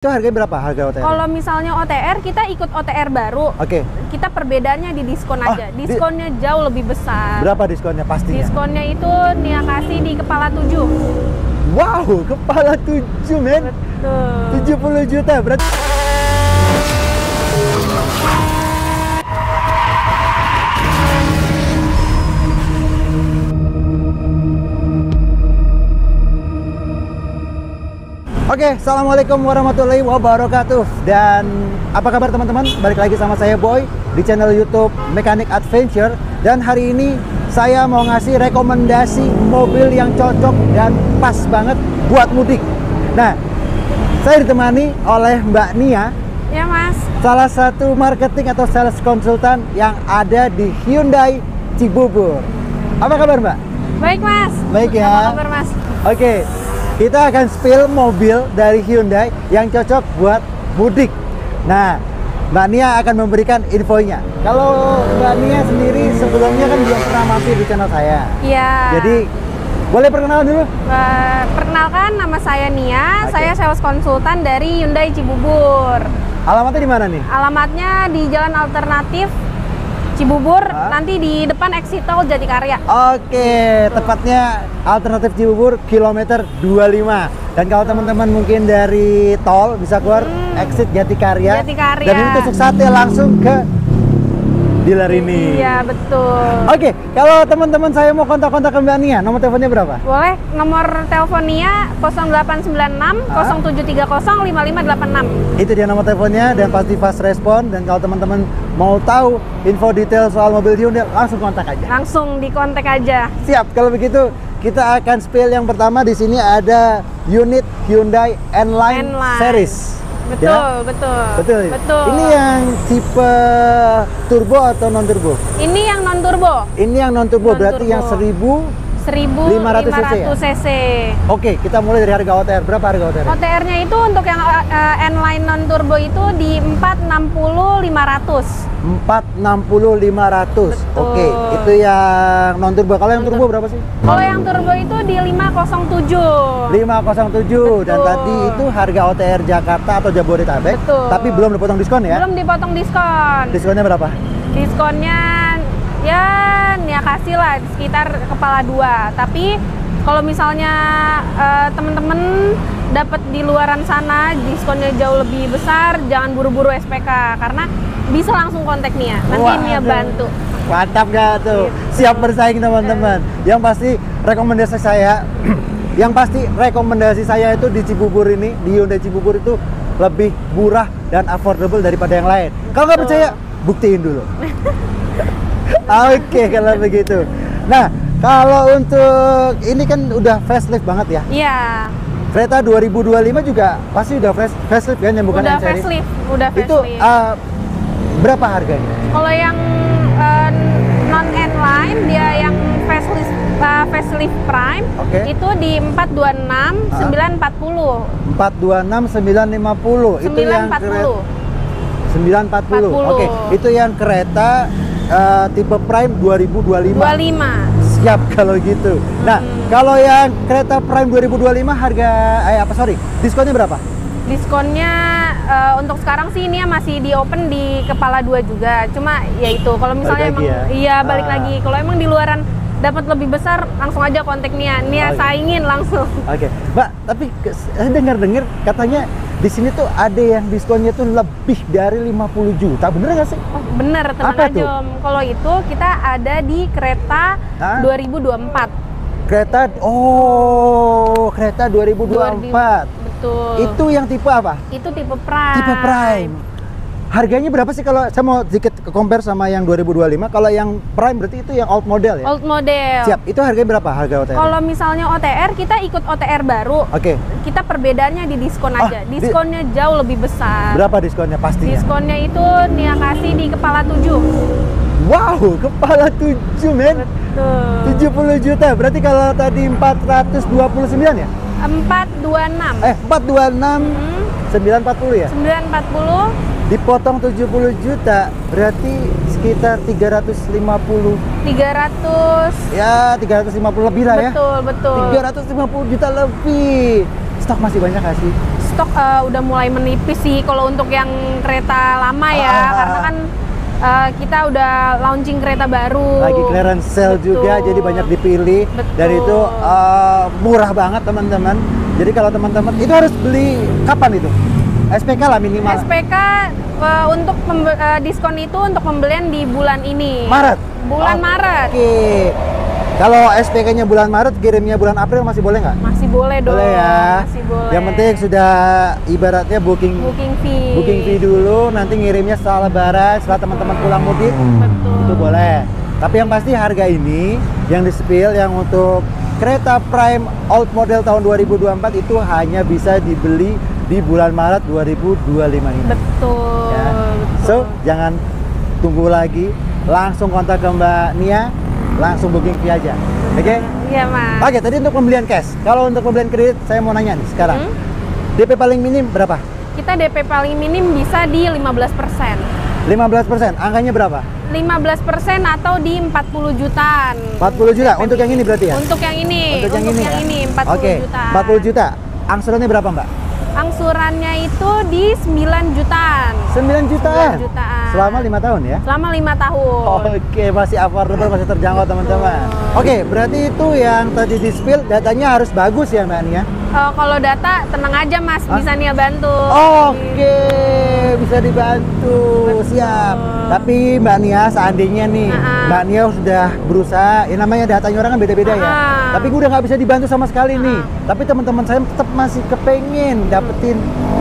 Itu harganya berapa harga OTR? Kalau misalnya OTR, kita ikut OTR baru. Oke. Kita perbedaannya di diskon aja. Diskonnya jauh lebih besar. Berapa diskonnya pastinya? Diskonnya itu Nia kasih di kepala 7. Wow, kepala 7 men. Betul. 70 juta berarti. Oke, assalamualaikum warahmatullahi wabarakatuh. Dan apa kabar teman-teman? Balik lagi sama saya Boy di channel YouTube Mechanic Adventure. Dan hari ini saya mau ngasih rekomendasi mobil yang cocok dan pas banget buat mudik. Nah, saya ditemani oleh Mbak Nia. Ya mas. Salah satu marketing atau sales konsultan yang ada di Hyundai Cibubur. Apa kabar Mbak? Baik mas. Baik ya. Apa kabar mas? Oke. Kita akan spill mobil dari Hyundai yang cocok buat mudik. Nah, Mbak Nia akan memberikan infonya. Kalau Mbak Nia sendiri sebelumnya kan belum pernah mampir di channel saya. Iya. Jadi, boleh perkenalan dulu? Perkenalkan, nama saya Nia. Oke. Saya sales konsultan dari Hyundai Cibubur. Alamatnya di mana nih? Alamatnya di Jalan Alternatif Cibubur, nanti di depan exit tol Jatikarya. Oke, tepatnya Alternatif Cibubur kilometer 25. Dan kalau teman-teman mungkin dari tol bisa keluar exit Jatikarya. Jatikarya. Dan ini tusuk sate langsung ke dealer ini. Iya, betul. Oke, kalau teman-teman saya mau kontak-kontak ke Mbak Nia, nomor teleponnya berapa? Boleh, nomor teleponnya 0896 0730 5586. Itu dia nomor teleponnya dan pasti fast respon. Dan kalau teman-teman mau tahu info detail soal mobil Hyundai, langsung kontak aja. Langsung dikontak aja. Siap, kalau begitu kita akan spill yang pertama. Di sini ada unit Hyundai N-Line Series. Betul, Ya? betul. Ini yang tipe turbo atau non turbo? Ini yang non turbo. Ini yang non turbo, berarti yang 1500 cc. Oke, kita mulai dari harga OTR. Berapa harga OTR? OTR-nya itu untuk yang N-Line non turbo itu di 460.500. 460.500. Oke, itu yang non turbo. Kalau yang turbo berapa sih? Kalau yang turbo itu di 507. 507. Dan Betul. tadi itu harga OTR Jakarta atau Jabodetabek. Betul. Tapi belum dipotong diskon ya? Belum dipotong diskon. Diskonnya berapa? Diskonnya ya Nia kasih lah sekitar kepala 2. Tapi kalau misalnya temen-temen dapat di luaran sana diskonnya jauh lebih besar, jangan buru-buru SPK karena bisa langsung kontak Nia. Nanti Nia bantu. Mantap gak tuh? Gitu. Siap bersaing teman-teman. Yang pasti rekomendasi saya itu di Cibubur ini, di Hyundai Cibubur itu lebih murah dan affordable daripada yang lain. Kalau nggak percaya, buktiin dulu. Oke, kalau begitu. Nah, kalau untuk ini kan udah facelift banget ya? Iya. Kereta 2025 juga pasti udah facelift kan, yang bukan Udah yang seri? facelift, udah Itu facelift. berapa harganya? Kalau yang non N-Line dia yang facelift Prime, itu di 426 940. 426 950. Itu yang 940. Oke, itu yang kereta tipe Prime 2025. 25. Siap kalau gitu. Nah, kalau yang kereta Prime 2025 harga diskonnya berapa? Diskonnya untuk sekarang sih ini masih di open di kepala 2 juga. Cuma ya itu kalau misalnya balik emang lagi ya? iya balik lagi. Kalau emang di luaran dapat lebih besar langsung aja kontak Nia. Nia saingin langsung. Oke. Mbak, tapi saya dengar katanya di sini tuh ada yang diskonnya tuh lebih dari 50 juta. Bener nggak sih? Oh, bener, tenang Apa aja tuh? Om. Kalau itu kita ada di kereta 2024. Kereta 2024. Betul. Itu yang tipe apa? Itu tipe Prime. Tipe Prime. Harganya berapa sih kalau saya mau sedikit compare sama yang 2025? Kalau yang Prime berarti itu yang old model ya? Old model. Siap. Itu harganya berapa harga OTR? Kalau misalnya OTR, kita ikut OTR baru. Oke. Kita perbedaannya di diskon aja. Diskonnya jauh lebih besar. Berapa diskonnya pastinya? Diskonnya itu Nia kasih di kepala 7. Wow, kepala 7 men. Betul. 70 juta. Berarti kalau tadi 429 ya? 426. 426 940 ya? 940. Dipotong 70 juta berarti sekitar 350. 300. Ya, 350 lebih lah ya. Betul. 350 juta lebih. Stok masih banyak nggak sih? stok udah mulai menipis sih kalau untuk yang kereta lama ya, karena kan kita udah launching kereta baru. Lagi clearance sale Betul. juga, jadi banyak dipilih. Betul. Dan itu murah banget teman-teman. Jadi kalau teman-teman itu harus beli kapan itu? SPK lah minimal. SPK untuk diskon itu untuk pembelian di bulan ini. Maret. Bulan Maret. Oke. Kalau SPK-nya bulan Maret, kirimnya bulan April masih boleh nggak? Masih boleh dong. Boleh ya. Masih boleh. Yang penting sudah ibaratnya booking fee. Booking fee dulu, nanti ngirimnya setelah Lebaran, setelah teman-teman pulang mudik. Betul. Itu boleh. Tapi yang pasti harga ini yang di-spill yang untuk kereta Prime Old Model tahun 2024 itu hanya bisa dibeli di bulan Maret 2025 ini. Betul. Ya. Betul. So, jangan tunggu lagi, langsung kontak ke Mbak Nia, langsung booking fee aja. Oke? Iya, Mas. Oke, tadi untuk pembelian cash. Kalau untuk pembelian kredit, saya mau nanya nih sekarang. DP paling minim berapa? Kita DP paling minim bisa di 15%. 15%. Angkanya berapa? 15% atau di 40 jutaan. 40 juta untuk yang ini berarti ya? Untuk yang ini. Untuk yang ini ya? 40 Oke, juta. 40 juta. Angsurannya berapa, Mbak? Angsurannya itu di 9 jutaan. 9 jutaan. 9 jutaan. Selama 5 tahun ya? Selama 5 tahun. Oke, masih affordable, masih terjangkau teman-teman. Oke, berarti itu yang tadi di-spill datanya harus bagus ya Mbak Nia? Kalau data tenang aja Mas, bisa Nia bantu. Oke, bisa dibantu. Siap. Tapi Mbak Nia seandainya nih, Mbak Nia sudah berusaha, ya namanya datanya orang kan beda-beda ya. Tapi gue udah nggak bisa dibantu sama sekali nih. Tapi teman-teman saya tetap masih kepengen dapetin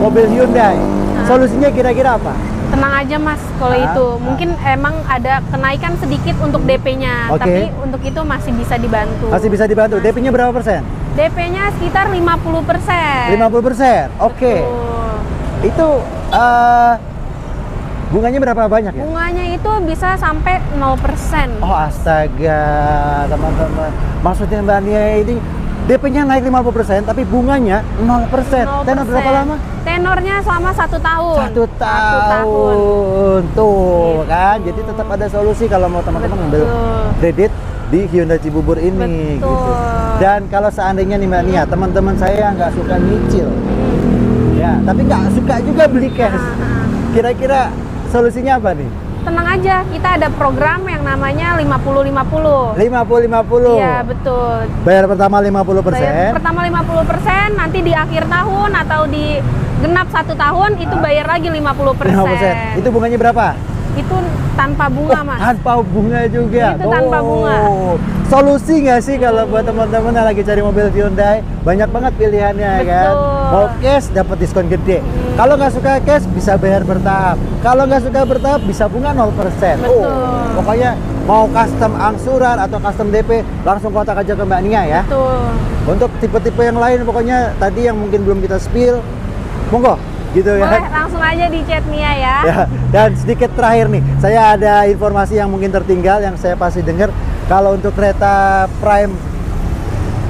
mobil Hyundai. Solusinya kira-kira apa? Tenang aja Mas, kalau itu mungkin emang ada kenaikan sedikit untuk DP-nya, tapi untuk itu masih bisa dibantu. Masih bisa dibantu. DP-nya berapa persen? DP-nya sekitar 50%. 50%. Oke. Itu bunganya berapa banyak ya? Bunganya itu bisa sampai 0%. Oh astaga, teman-teman. Maksudnya Mbak Nia ini DP-nya naik 50%, tapi bunganya 0%. Tenor berapa lama? Tenornya selama 1 tahun. 1 tahun. Tuh kan, jadi tetap ada solusi kalau mau teman-teman ngambil kredit di Hyundai Cibubur ini. Betul. Gitu. Dan kalau seandainya nih Mbak Nia, teman-teman saya nggak suka nyicil, ya, tapi nggak suka juga beli cash. Kira-kira solusinya apa nih? Tenang aja, kita ada program yang namanya 50-50. 50-50? Iya, betul. Bayar pertama 50%? Bayar pertama 50%, nanti di akhir tahun atau di genap 1 tahun, itu bayar lagi 50%. 50%. Itu bunganya berapa? Itu tanpa bunga, Mas. Tanpa bunga juga? Itu tanpa bunga. Solusi nggak sih kalau buat teman-teman yang lagi cari mobil Hyundai? Banyak banget pilihannya. Betul. Kan? Mau cash dapat diskon gede. Kalau nggak suka cash bisa bayar bertahap. Kalau nggak suka bertahap bisa bunga 0%. Betul. Pokoknya mau custom angsuran atau custom DP langsung kontak aja ke Mbak Nia ya. Betul. Untuk tipe-tipe yang lain pokoknya tadi yang mungkin belum kita spill, monggo gitu ya. Boleh langsung aja di chat Nia ya. Ya, dan sedikit terakhir nih, saya ada informasi yang mungkin tertinggal yang saya pasti dengar kalau untuk kereta Prime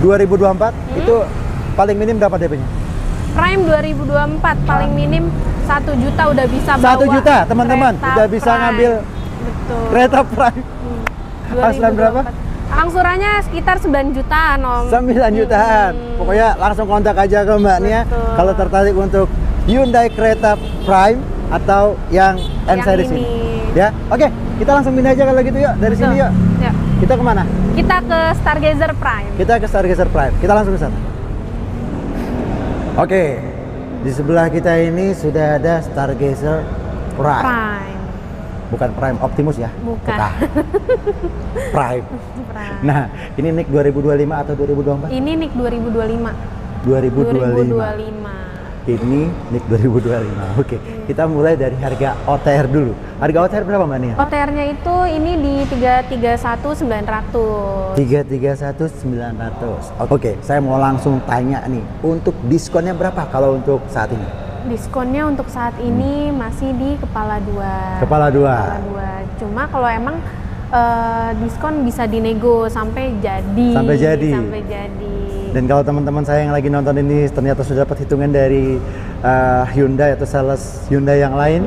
2024 itu paling minim berapa DP-nya? Prime 2024 paling minim 1 juta udah bisa bawa. 1 juta teman-teman udah bisa Prime. ngambil kereta Prime. Angsuran berapa? Angsurannya sekitar 9 jutaan Om. 9 jutaan. Pokoknya langsung kontak aja ke Mbak Nia kalau tertarik untuk Hyundai kereta Prime atau yang N-Series ini. Ya, oke, kita langsung pindah aja kalau gitu yuk dari sini yuk. Ya. Kita kemana? Kita ke Stargazer Prime. Kita ke Stargazer Prime. Kita langsung ke sana. Oke, di sebelah kita ini sudah ada Stargazer Prime. Bukan Prime Optimus ya? Bukan. Prime. Prime. Nah, ini NIK 2025 atau 2024? Ini NIK 2025. 2025. Ini NIK 2025. Oke, kita mulai dari harga OTR dulu. Harga OTR berapa Mbak Nia? OTR-nya itu ini di 331.900. 331.900. Oke, saya mau langsung tanya nih, untuk diskonnya berapa kalau untuk saat ini? Diskonnya untuk saat ini masih di kepala 2. Kepala 2. Kepala 2. Cuma kalau emang diskon bisa dinego sampai jadi. Sampai jadi. Sampai jadi. Dan kalau teman-teman saya yang lagi nonton ini ternyata sudah dapat hitungan dari Hyundai atau sales Hyundai yang lain,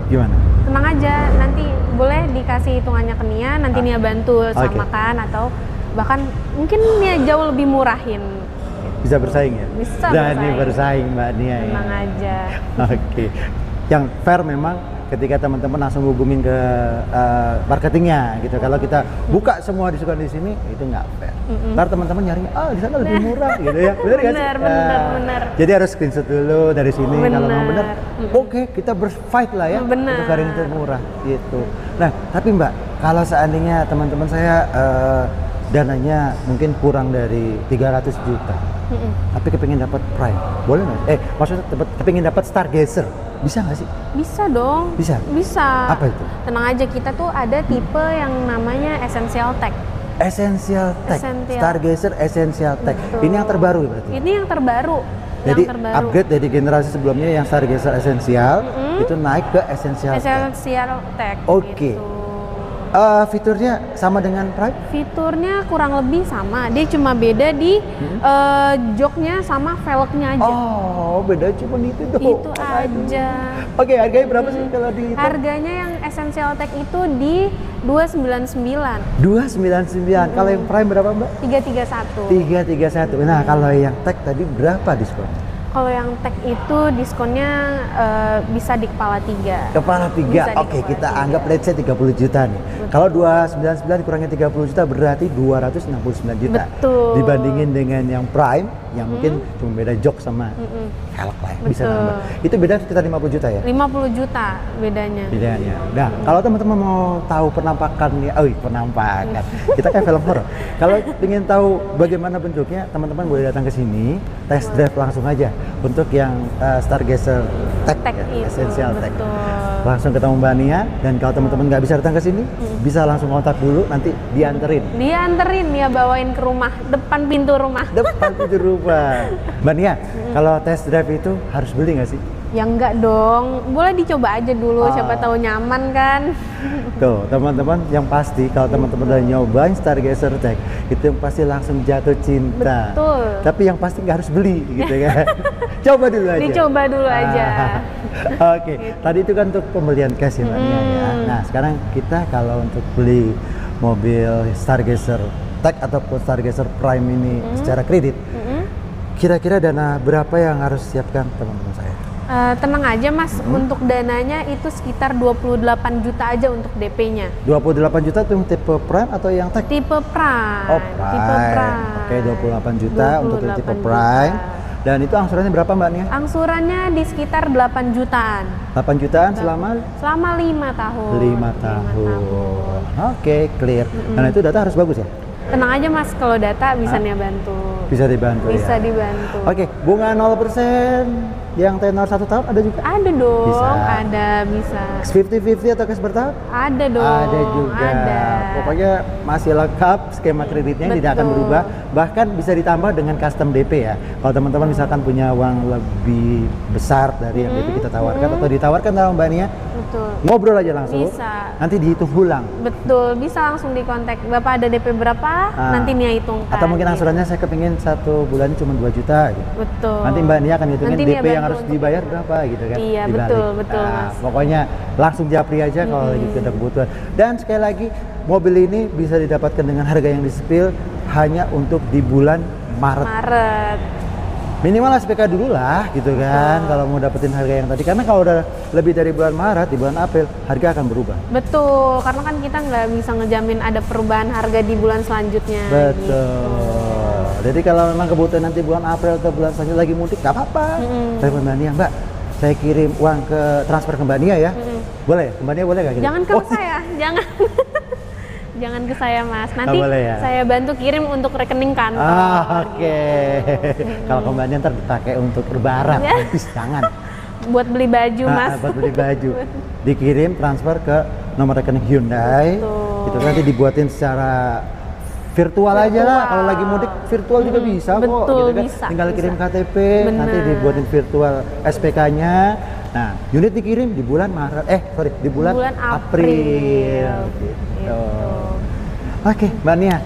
gimana? Tenang aja, nanti boleh dikasih hitungannya ke Nia, nanti Nia bantu samakan atau bahkan mungkin Nia jauh lebih murahin. Gitu. bisa bersaing ya? Bisa Berani bersaing. bersaing Mbak Nia ya? Tenang aja. Oke. Yang fair memang ketika teman-teman langsung hubungin ke marketingnya gitu. Kalau kita buka semua diskon di sini itu nggak fair. Ntar teman-teman nyarinya, di sana lebih murah gitu ya. Bener nggak sih? Bener. Jadi harus screenshot dulu dari sini. Kalau memang bener, Bener. oke, kita berfight lah ya Bener. untuk hari ini termurah gitu. Nah, tapi Mbak, kalau seandainya teman-teman saya dananya mungkin kurang dari 300 juta, tapi kepingin dapat Prime, boleh nggak? Maksudnya kepingin dapat Stargazer, bisa nggak sih? Bisa dong. Bisa? Bisa. Apa itu? Tenang aja, kita tuh ada tipe yang namanya Essential Tech. Essential Tech, Essential. Stargazer Essential Tech. Betul. Ini yang terbaru ya berarti? Ini yang terbaru. Jadi yang terbaru. upgrade dari generasi sebelumnya yang Stargazer Essential itu naik ke Essential Tech. Essential Tech. Oke. Gitu. Fiturnya sama dengan Prime? Fiturnya kurang lebih sama. Dia cuma beda di joknya sama velgnya aja. Oh, beda cuma itu doang. Itu aja. Oke, harganya berapa sih kalau di itu? Harganya yang Essential Tech itu di 299. 299. Kalau yang Prime berapa, Mbak? 331. 331. Nah, kalau yang Tech tadi berapa diskon? Kalau yang Tech itu diskonnya bisa di kepala 3. Kepala 3. Bisa di Oke, kepala kita 3. anggap let's say 30 juta nih. Kalau 299 kurangnya 30 juta berarti 269 juta. Betul. Dibandingin dengan yang Prime yang mungkin cuma beda jok sama velg lah ya, bisa Betul. nambah. Itu beda sekitar 50 juta ya? 50 juta bedanya. Bedanya. Nah, kalau teman-teman mau tahu penampakannya, penampakan. Kita kayak film horor. Kalau ingin tahu bagaimana bentuknya, teman-teman boleh datang ke sini, test drive langsung aja untuk yang Stargazer Tech, Tech ya, itu, Essential Tech. betul. Langsung ketemu Mbak Nia, dan kalau teman-teman nggak bisa datang ke sini, bisa langsung kontak dulu, nanti dianterin. Dianterin ya, bawain ke rumah, depan pintu rumah. Depan pintu rumah. Mbak Nia, kalau test drive itu harus beli nggak sih? Ya enggak dong, boleh dicoba aja dulu, siapa tahu nyaman kan. Tuh, teman-teman, yang pasti kalau teman-teman udah nyobain Stargazer Tech, itu yang pasti langsung jatuh cinta. Betul. Tapi yang pasti nggak harus beli, gitu kan? Coba dulu aja. Dicoba dulu aja. Oke, tadi itu kan untuk pembelian cash ya, Mbak Nia ya. Nah, sekarang kita kalau untuk beli mobil Stargazer Tech ataupun Stargazer Prime ini secara kredit, kira-kira dana berapa yang harus siapkan teman-teman saya? Tenang aja Mas, untuk dananya itu sekitar 28 juta aja untuk DP-nya. 28 juta itu yang tipe Prime atau yang Tech? Tipe Prime. Oh, Prime. Tipe Prime. Oke, 28 juta untuk yang tipe 28 Prime. juta. Dan itu angsurannya berapa, Mbak Nia? Angsurannya di sekitar 8 jutaan. 8 jutaan selama 5 tahun. 5 tahun. Oke, clear. Dan itu data harus bagus ya? Tenang aja Mas, kalau data bisa nih bantu. Bisa dibantu Bisa ya? dibantu. Oke, bunga 0% yang tenor 1 tahun ada juga? Ada dong, Bisa. ada bisa. 50-50 atau cash bertahap? Ada dong. Ada juga. Ada. Pokoknya masih lengkap skema kreditnya, tidak akan Betul. berubah. Bahkan bisa ditambah dengan custom DP ya. Kalau teman-teman misalkan punya uang lebih besar dari yang DP kita tawarkan atau ditawarkan sama Mbak Nia, Betul. ngobrol aja langsung. Bisa. Nanti dihitung ulang. Betul, bisa langsung di kontak. Bapak ada DP berapa? Nanti Nia hitungkan. Atau mungkin gitu. angsurannya saya kepingin 1 bulan cuma 2 juta gitu. Betul. Nanti Mbak Nia akan hitungin Nanti Nia DP yang bantu harus untuk dibayar berapa gitu kan. Iya, dibalik. betul, Mas. Pokoknya langsung japri aja kalau lagi ada kebutuhan. Dan sekali lagi, mobil ini bisa didapatkan dengan harga yang di-spill hanya untuk di bulan Maret. Minimal SPK dulu lah gitu kan kalau mau dapetin harga yang tadi. Karena kalau udah lebih dari bulan Maret, di bulan April harga akan berubah. Betul, karena kan kita nggak bisa ngejamin ada perubahan harga di bulan selanjutnya. Betul. Jadi kalau memang kebutuhan nanti bulan April atau bulan selanjutnya lagi mudik, nggak apa-apa. Telepon Mbak Nia, Mbak, saya kirim uang ke transfer ke Mbak Nia ya. Boleh? Ke Mbak Nia boleh nggak? Gitu? Jangan ke saya, jangan. Jangan ke saya Mas, nanti boleh ya? saya bantu kirim untuk rekening kantor. Oke. Kalau ke Mbak Nia ntar dipakai untuk lebaran, Ya. habis jangan. Buat beli baju Mas. Buat beli baju. Dikirim transfer ke nomor rekening Hyundai. Betul. Itu nanti dibuatin secara virtual aja lah. Kalau lagi mudik virtual juga bisa kok. Betul, Gitu kan. bisa, Tinggal kirim bisa. KTP, Bener. nanti dibuatin virtual SPK-nya. Nah, unit dikirim di bulan Maret. Di bulan April. Gitu. Oke, Mbak Nia.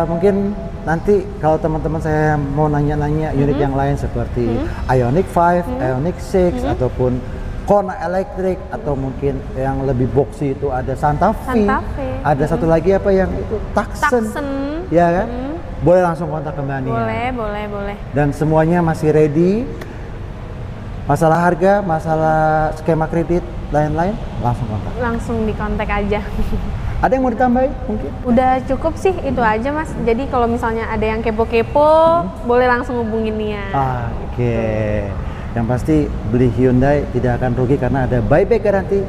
Mungkin nanti kalau teman-teman saya mau nanya-nanya unit yang lain seperti Ioniq 5, Ioniq 6 ataupun Kona Electric atau mungkin yang lebih boxy itu ada Santa Fe. Santa Fe. Ada satu lagi apa yang itu Tucson. Tucson. Ya kan? boleh langsung kontak ke Mbak Nia. Boleh. Dan semuanya masih ready. Masalah harga, masalah skema kredit, lain-lain, langsung kontak. Langsung di kontak aja. Ada yang mau ditambahin mungkin? Udah cukup sih, itu aja Mas. Jadi kalau misalnya ada yang kepo-kepo, boleh langsung hubungin Nia. Oke. Yang pasti beli Hyundai tidak akan rugi karena ada buyback garansi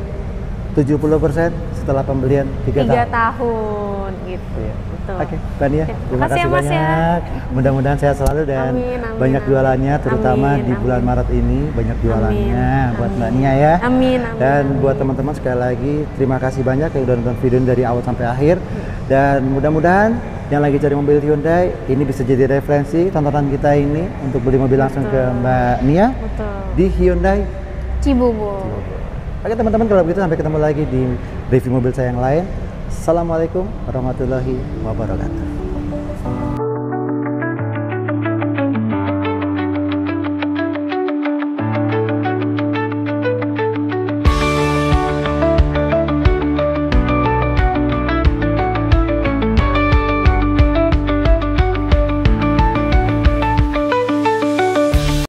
70% setelah pembelian 3 tahun. 3 tahun gitu. Iya. Betul. Oke, Mbak Nia, terima Makasih kasih ya, Mas, ya. banyak. Mudah-mudahan sehat selalu dan Amin, banyak jualannya, terutama di bulan Maret ini banyak jualannya buat Mbak Nia ya. Amin. Dan buat teman-teman sekali lagi terima kasih banyak yang udah nonton video ini dari awal sampai akhir. Dan mudah-mudahan yang lagi cari mobil Hyundai ini bisa jadi referensi tontonan kita ini untuk beli mobil langsung ke Mbak Nia di Hyundai Cibubur. Oke teman-teman, kalau begitu sampai ketemu lagi di review mobil saya yang lain. Assalamualaikum warahmatullahi wabarakatuh.